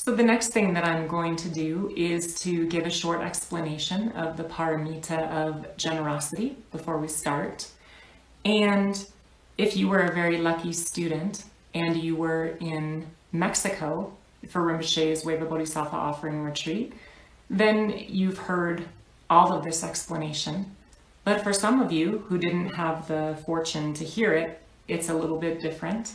So the next thing that I'm going to do is to give a short explanation of the paramita of generosity before we start. And if you were a very lucky student and you were in Mexico for Rinpoche's Wave of Bodhisattva offering retreat, then you've heard all of this explanation. But for some of you who didn't have the fortune to hear it, it's a little bit different.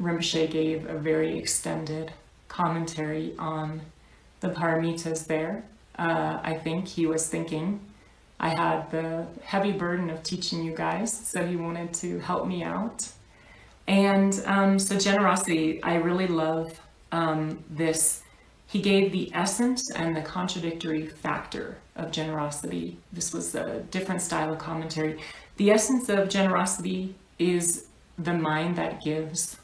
Rinpoche gave a very extended commentary on the paramitas there. I think he was thinking I had the heavy burden of teaching you guys, so he wanted to help me out. And so generosity, I really love this. He gave the essence and the contradictory factor of generosity. This was a different style of commentary. The essence of generosity is the mind that gives.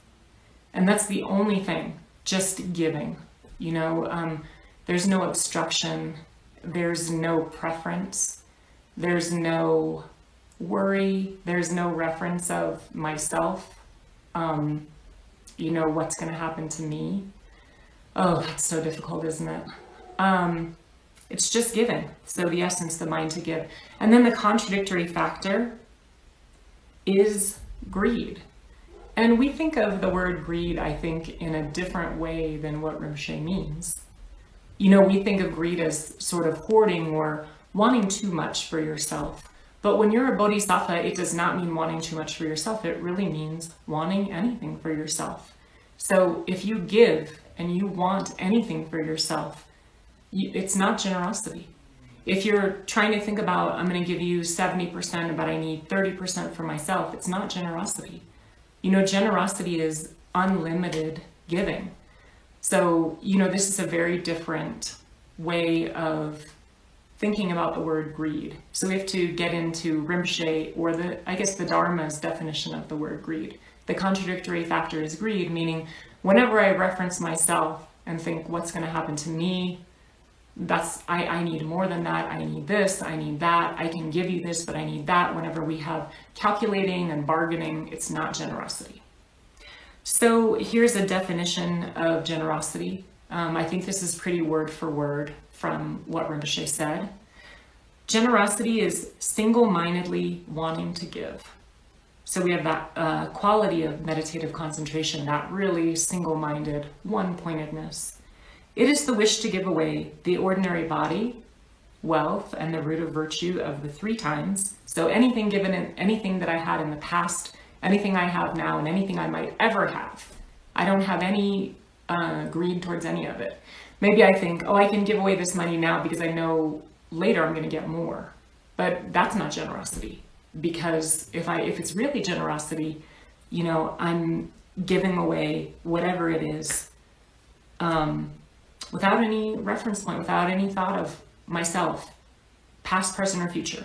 And that's the only thing, just giving. You know, there's no obstruction, there's no preference, there's no worry, there's no reference of myself, you know, what's going to happen to me. Oh, that's so difficult, isn't it? It's just giving. So the essence, the mind to give. And then the contradictory factor is greed. And we think of the word greed, I think, in a different way than what Rinpoche means. You know, we think of greed as sort of hoarding or wanting too much for yourself. But when you're a bodhisattva, it does not mean wanting too much for yourself. It really means wanting anything for yourself. So if you give and you want anything for yourself, it's not generosity. If you're trying to think about, I'm going to give you 70%, but I need 30% for myself, it's not generosity. You know, generosity is unlimited giving. So, you know, this is a very different way of thinking about the word greed. So we have to get into Rinpoche, or I guess the Dharma's definition of the word greed. The contradictory factor is greed, meaning whenever I reference myself and think what's going to happen to me, I need more than that, I need this, I need that, I can give you this, but I need that. Whenever we have calculating and bargaining, it's not generosity. So here's a definition of generosity. I think this is pretty word for word from what Rinpoche said. Generosity is single-mindedly wanting to give. So we have that quality of meditative concentration, that really single-minded, one-pointedness. It is the wish to give away the ordinary body, wealth, and the root of virtue of the three times. So anything given in anything that I had in the past, anything I have now, and anything I might ever have. I don't have any greed towards any of it. Maybe I think, oh, I can give away this money now because I know later I'm going to get more. But that's not generosity. Because if it's really generosity, you know, I'm giving away whatever it is, without any reference point, without any thought of myself, past, present, or future.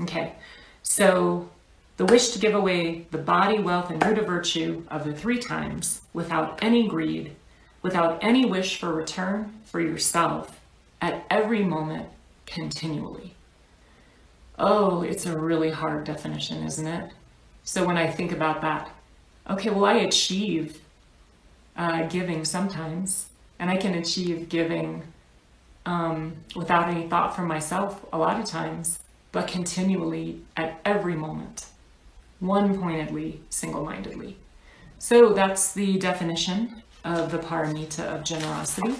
Okay, so the wish to give away the body, wealth, and root of virtue of the three times without any greed, without any wish for return for yourself at every moment, continually. Oh, it's a really hard definition, isn't it? So when I think about that, okay, well, I achieve giving sometimes. And I can achieve giving without any thought for myself a lot of times, but continually at every moment, one-pointedly, single-mindedly. So that's the definition of the paramita of generosity.